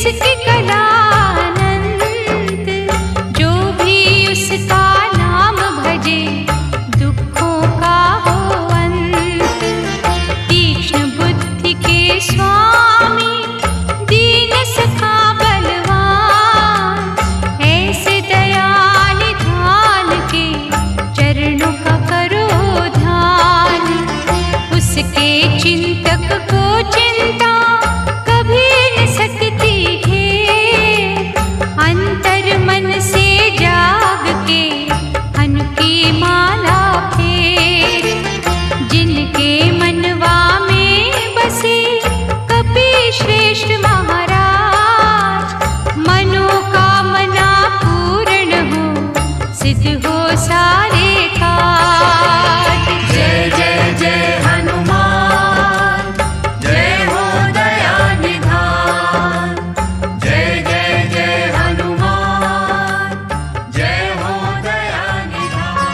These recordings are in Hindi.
जिसकी कला अनंत, जो भी उसका नाम भजे दुखों का हो अंत। तीक्ष्ण बुद्धि के स्वामी दीन सखा बलवान, ऐसे दयाल निधान के चरणों का करो ध्यान। उसके चिंतक को चिंता कभी न सकती घेर, अंतर मन से जाग के अनकी माला फेर। जिनके मनवा में बसे कपि श्रेष्ठ महाराज, मनोकामना पूर्ण हो सिद्ध हो सारे काज। जय जय जय हनुमान, जय हो दया निधान। जय जय जय हनुमान, जय हो दया निधान।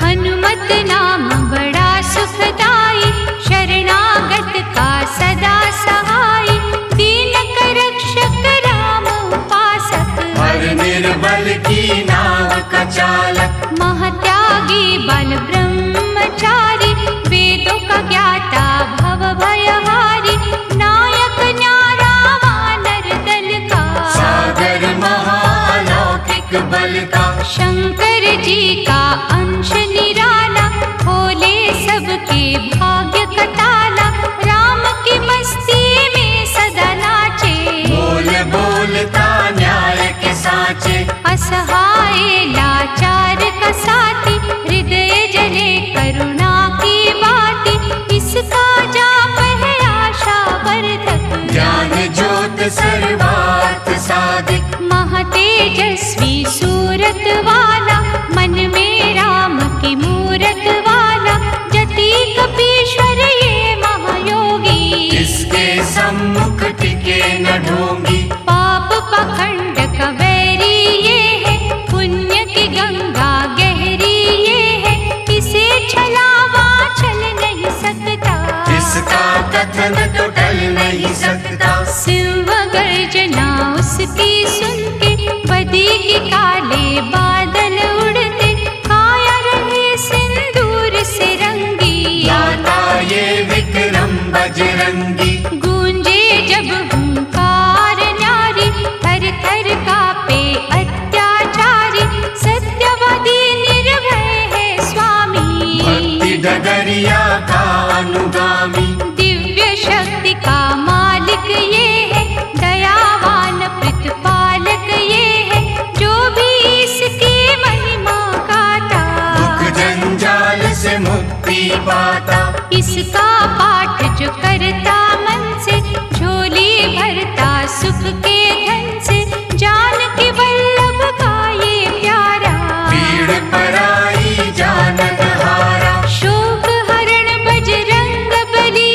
हनुमत नाम बड़ा सुखदाई, शरणागत का सदा सहाय। दीन का रक्षक राम उपासक, हर निर्बल की नाव का चालक। महत्यागी बल ब्रह्मचारी, वेदों का ज्ञाता भव भयहारी। नायक न्यारा वानर दल का, सागर महालौकिक बल का। शंकर जी का अंश निराला, खोले सबके भाग्य का ताला। राम की मस्ती में सदा नाचे, बोल बोलता न्याय के साचे। असहाय लाचार का साथी, हृदय जले करुणा की बाती। इसका जाप है आशा वर्धक, ज्ञान ज्योत सर्वार्थ साधिक। महातेजस्वी सूरत वाला, मन में राम की मूरत वाला। जति कपीश्वर ये महायोगी, इसके सम्मुख टिके न ढोंगी। पाप पाखंड का वैरी ये है, पुण्य की गंगा गहरी ये है। इसे छलावा चल नहीं सकता, इसका कथन तो टल नहीं सकता। सिंह गर्जना उसकी सुन के, बदी की काले बादल उड़ते। काया रहे सिंदूर से रंगी, गाता ये विक्रम बजरंगी। गूंजे जब हुंकार न्यारी, थर थर कांपे अत्याचारी। सत्यवादी निर्भय है स्वामी, भक्ति डगरिया का अनुगामी। दिव्य शक्ति का मालिक ये है, दयावान प्रतिपालक ये है। जो भी इसकी महिमा गाता, दुख जंजाल से मुक्ति पाता। इसका पाठ जो करता मन से, झोली भरता सुख के धन से। जानकी वल्लभ का ये प्यारा, पीड़ पराई जानत हारा। शोक हरण बजरंग बली,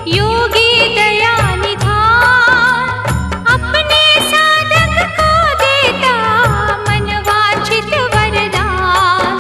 योगी दया निधान। अपने साधक को देता मन वांछित वरदान।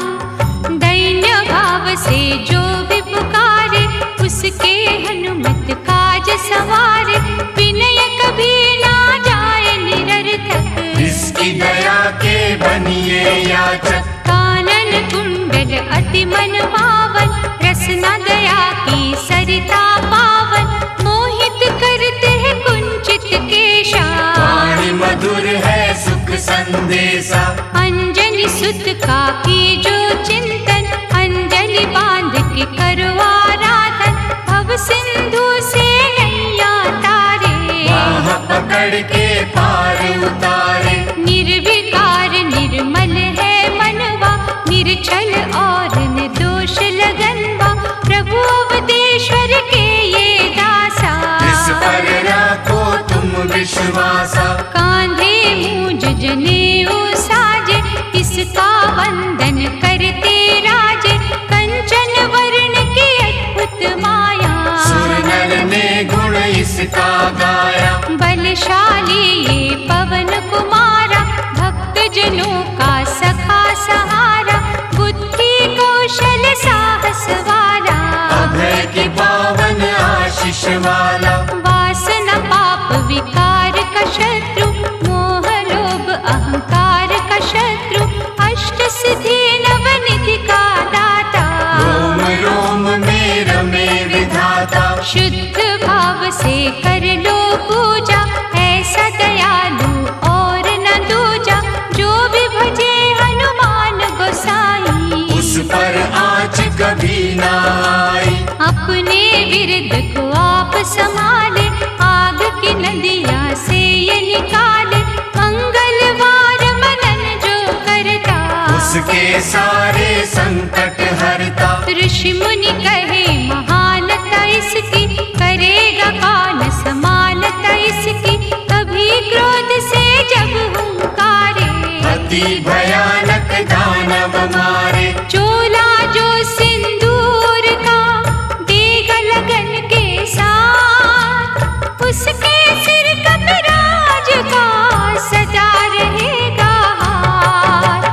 दैन्य भाव से जो भी पुकारे, उसके हनुमत काज सवारे। विनय कभी ना जाए निरर्थक, इसकी दया के बनिए याचक। कानन कुंडल अति मन भावन, रसना दया की सरिता पावन। मोहित करते हैं कुंचित केशा, वाणी मधुर है सुख संदेशा। अंजनी सुत का की जो चिंतन, अंजलि बांध के करो आराधन। भव सिंधु से नैया तारे, बाह पकड़ के पार उतारे। निर्विकार निर्मल है मनवा, निर्छल और निर्दोष लगनवा। प्रभु अवधेश्वर के ये दासा, इस पर राखो तुम विश्वासा। कांधे मूंज जनेऊ साजे, इसका वंदन करते राजे। कंचन वर्ण की अद्भुत माया, सुर नर ने गुण इसका गाया। बलशाली ये पवन कुमारा, भक्त जनों का सखा सहारा, बुद्धि कौशल साहस वाला, अभय के पावन आशीष वाला, वासना पाप विकार का शत्रु, मोह लोभ अहंकार का शत्रु, अष्ट सिद्धि नवनिधि का दाता, रोम रोम में रमे विधाता, शुद्ध भाव से कर लो पूजा, ऐसा दयालु और न दूजा, जो भी भजे हनुमान गोसाई, उस पर आँच कभी ना आई। अपने विरुद्ध को आप संभाले, आग की नदियाँ से ये निकाले, मंगलवार मनन जो करता, उसके सारे संकट हरता, ऋषि मुनि कहे महानता इसकी, करेगा कौन समानता इसकी, कभी क्रोध से जब हुंकारे, अति भयानक दानव मारे, चोला जो सिंदूर का देगा लगन के साथ, उसके सिर कपिराज का सजा रहेगा हाथ,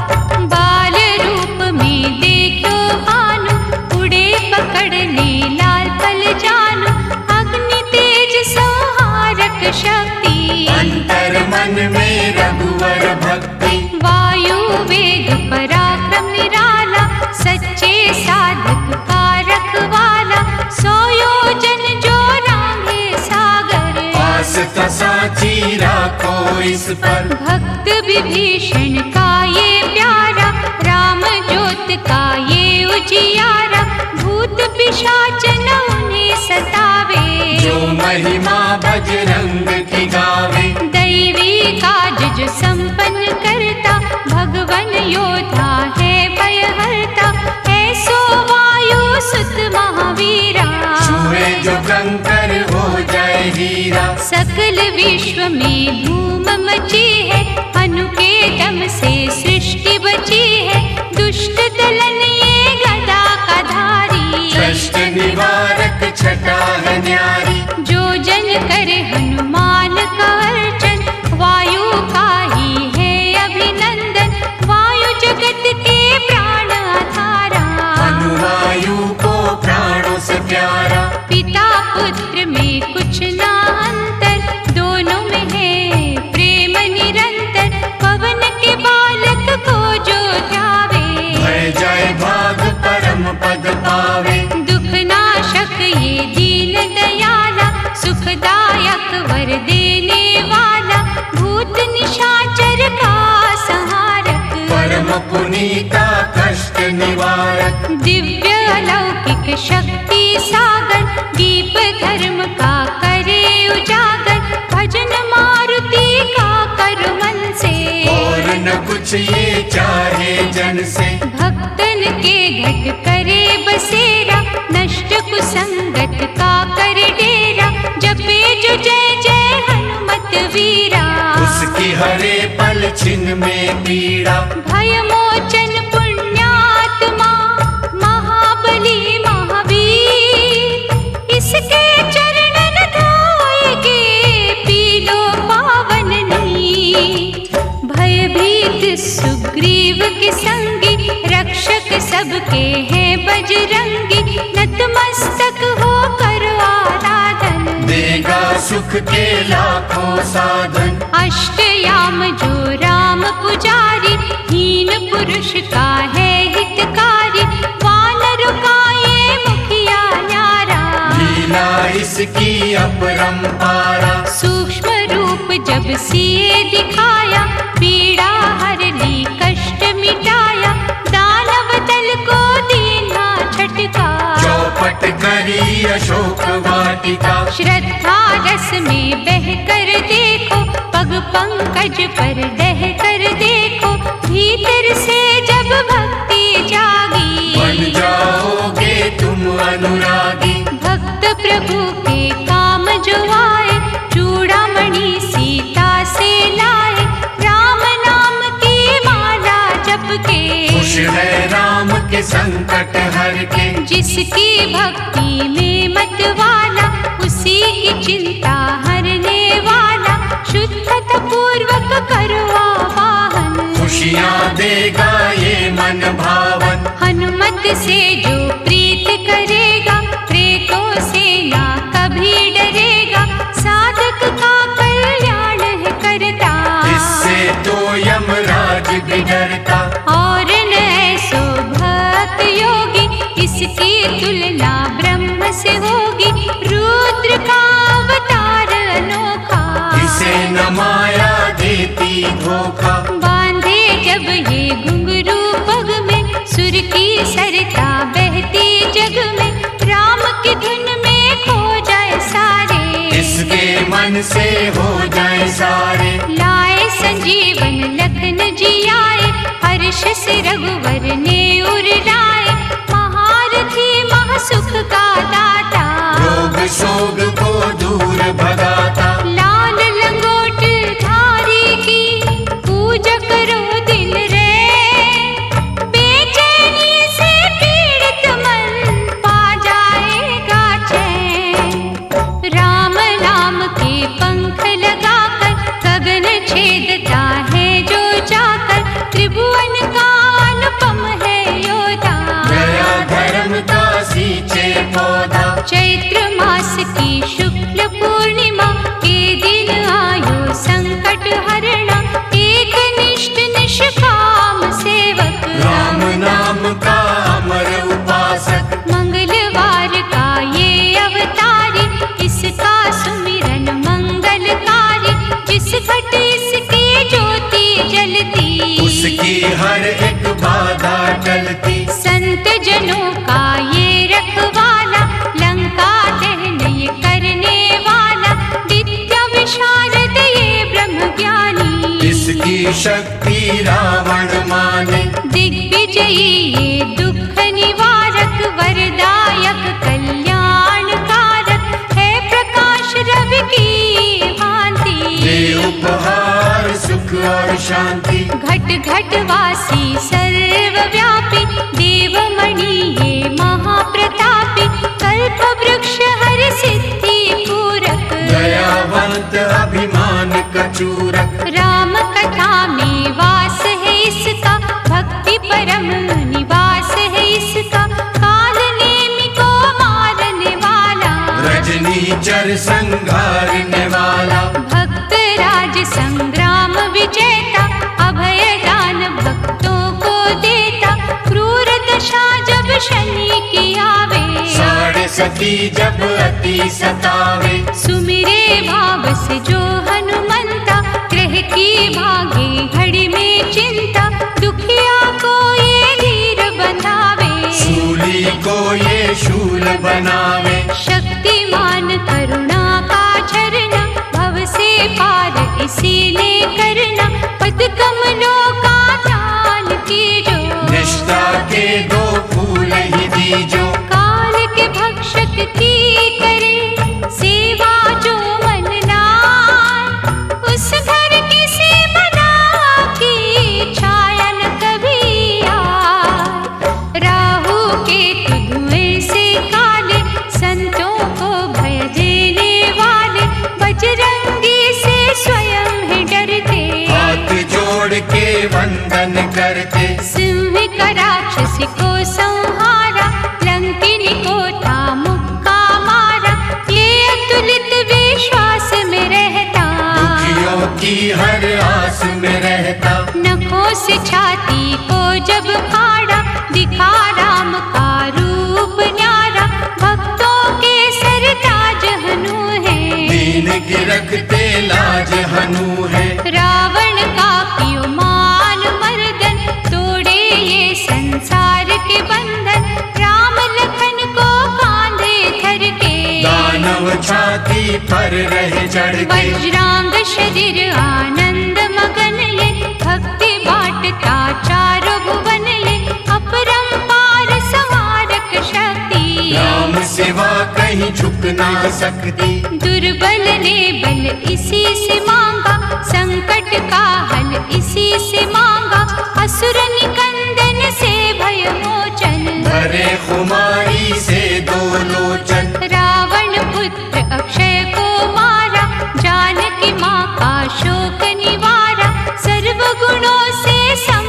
बाल रूप में देखो भानु, उड़े पकड़ ले लाल पल जानू, अग्नि तेज संहारक शक्ति, अंतर मन में रघुवर भक्ति, वायु वेग पराक्रम निराला, सच्चे साधक का रखवाला, सौ योजन जो रांगे सागर, पास साची राखो इस पर, भक्त विभीषण का ये प्यारा, राम ज्योत का ये उजियारा, भूत पिशाच न उन्हें सतावे, जो महिमा बजरंग की गावे, दैवी काज जो संपन्न करता, भगवन योद्धा है भयहरता, ऐसो वायु सुत महावीरा, छुए जो कंकर हो जाए हीरा, सकल विश्व में धूम मची है, अनु के दम से सृष्टि बची है, दुष्ट दलन ये गदा का धारी, कष्ट निवारक छटा है न्यारी, जो जन करे हनुमान का अर्चन, वायु का ही है अभिनंदन, वायु जगत के प्राण आधारा, अनुवायु को प्राणों से प्यारा, पिता पुत्र में कुछ ना अंतर, दोनों में है प्रेम निरंतर, पवन के बालक को जो ध्यावे, भय जाए भाग परम पद पावे, दुख नाशक ये दीन दयाला, सुखदायक वर देने वाला, भूत निशाचर का संहारक, परम पुनीता कष्ट निवारक, दिव्य अलौकिक शक्ति सागर, दीप धर्म का करे उजागर, भजन मारुति का कर मन से, और न कुछ ये चाहे जन से, भक्तन के घट करे बसेरा, नष्ट कुसंगत का कर डेरा, जपे जो जय जय हनुमत वीरा, उसकी हरे पल छिन में पीड़ा, भय मोचन पुण्यात्मा महाबली महावीर, इसके चरणन धोएगे पीलो पावन नीर, भयभीत सुग्रीव के संगी, रक्षक सबके हैं बजरंगी, नतमस्तक हो कर आराधन, देगा सुख के लाखों साधन, अष्टयाम जो राम पुजारी, हीन पुरुष का है हितकारी, वानर का ये मुखिया न्यारा, लीला इसकी अपरंपारा, सूक्ष्म रूप जब सिए दिखाया, पीड़ा हर ली कष्ट मिटाया, दानव दल को दीना झटका, चौपट करी अशोक वाटिका, श्रद्धा रस में बह कर देखो, पग पंकज पर डह कर देखो, भीतर से जब भक्ति जागी, बन जाओगे तुम अनुरागी, भक्त प्रभु के काम जो आए, चूड़ामणि सीता से लाए, राम नाम की माला जप के, खुश है राम के संकट हर के, जिसकी भक्ति में मत वाला, उसी की चिंता हरने वाला, शुद्धता पूर्वक करो आवाहन, खुश खुशियाँ देगा ये मन भावन। हनुमत से जो प्रीत करेगा, प्रेतों से ना कभी डरेगा। साधक का कल्याण है करता, इससे तो यमराज भी डरता। और न ऐसो भक्त योगी, इसकी तुलना ब्रह्म से होगी। रुद्र का अवतार अनोखा, इसे न माया देती धोखा। बांधे जब ये घुंघरू पग में, सुर की सरता बहती जग में। राम की धुन में खो जाए सारे, इसके मन से हो जाए सारे। लाए संजीवन लखन जी आए, हर्ष से रघुवर ने उर लाए। महारथी महासुख का दाता, रोग शोक को दूर भगाता। लाल लंगोट धारी की पूजा करो दिन रे। बेचैनी से पीड़ित मन पा जाएगा चैन। राम नाम के पंख लगाकर, गगन छेदता है जो जाकर। त्रिभुवन का अनुपम है योद्धा, गया धर्म का सींचे पौधा। चैत्र मास की शुक्ल पूर्णिमा के दिन आयो संकट हरणा। एक निष्ठ निष्काम सेवक, राम नाम का अमर उपासक। मंगलवार का ये अवतारी, इसका सुमिरन मंगलकारी। जिस घट इसकी ज्योति जलती, उसकी हर एक बाधा टलती। संत जनों का ये रखवाला, लंका दहन ये करने वाला। विद्या विशारद ये ब्रह्म ज्ञानी, इसकी शक्ति रावण माने। दिग्विजयी ये दुख निवारक, वरदायक कल्याण कारक। है प्रकाश रवि की भांति, दे उपहार सुख और शांति। घट घट वासी सर्वव्यापी, देवमणि ये महाप्रतापी। कल्प वृक्ष हर सिद्धि पूरक, दयावंत अभिमान कचूरक। राम कथा में वास है इसका, भक्ति परम निवास है इसका। काल नेमि को मारने वाला, रजनीचर संघारने वाला। भक्त राज संग्राम विजेता, अभय दान भक्तों को देता। क्रूर दशा जब शनि की आवे, साढ़े सती जब अति सतावे। सुमिरे भाव से जो हनुमंता, ग्रह की भागे घड़ी में चिंता। दुखिया को ये धीर बंधावे, शूली को ये शूल बनावे। शक्तिमान करुणा का झरना, भव से पार इसी ने करना। पद कमलों का ध्यान कीजो, निष्ठा के दो फूल ही दीजो। काल के भक्षक की करे सेवा जो मन लाए। उस घर की से बना की छाया न कभी आए। राहु के धुएं से काले, संतों को भय देने वाले। बजरंगी से स्वयं ही डरते, हाथ जोड़ के वंदन करते। सिंह का राक्षस को संहारा, लंकिनी को था मुक्का मारा। ये अतुलित विश्वास में रहता, दुखियों की हर आस में रहता। नखों से छाती को जब फाड़ा, दिखा राम का रूप न्यारा। भक्तों के सरताज हनु है, दीन की रखते लाज हनु है। रावण का पियो मान मर्दन, तोड़े ये संसार के बंधन। राम लखन को कांधे धर के, दानव छाती पर रहे चढ़ के। वज्रांग शरीर आनंद मगन ये, भक्ति बाटता चारों भुवन ये। अपरंपार संहारक शक्ति, राम सिवा कहीं झुक ना सकती। दुर्बल ने बल इसी से मांगा, संकट का हल इसी से मांगा। असुर निकंदन से भय मोचन, भरे खुमारी से दो लोचन। रावण पुत्र अक्षय को मारा, जानकी माँ का शोक निवारा। सर्व गुणों से सम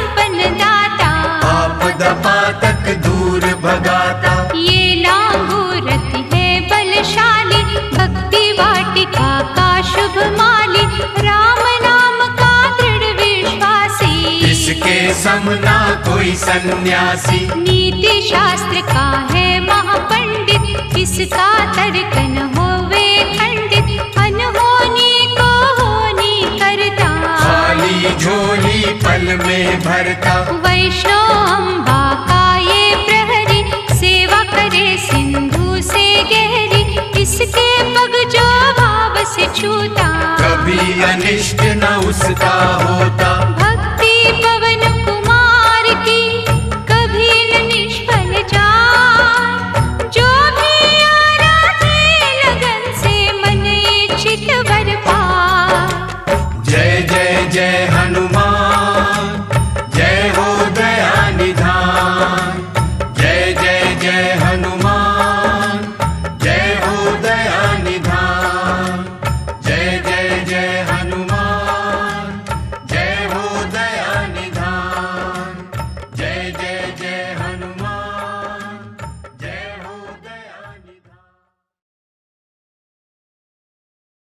समना कोई सन्यासी। नीति शास्त्र का है महापंडित, इसका तर्क न होवे खंडित। अनहोनी को होनी करता, खाली झोली पल में भरता। वैष्णव अम्बा का ये प्रहरी, सेवा करे सिंधु से गहरी। इसके पग जो भाव से छूता, कभी अनिष्ट न उसका होता।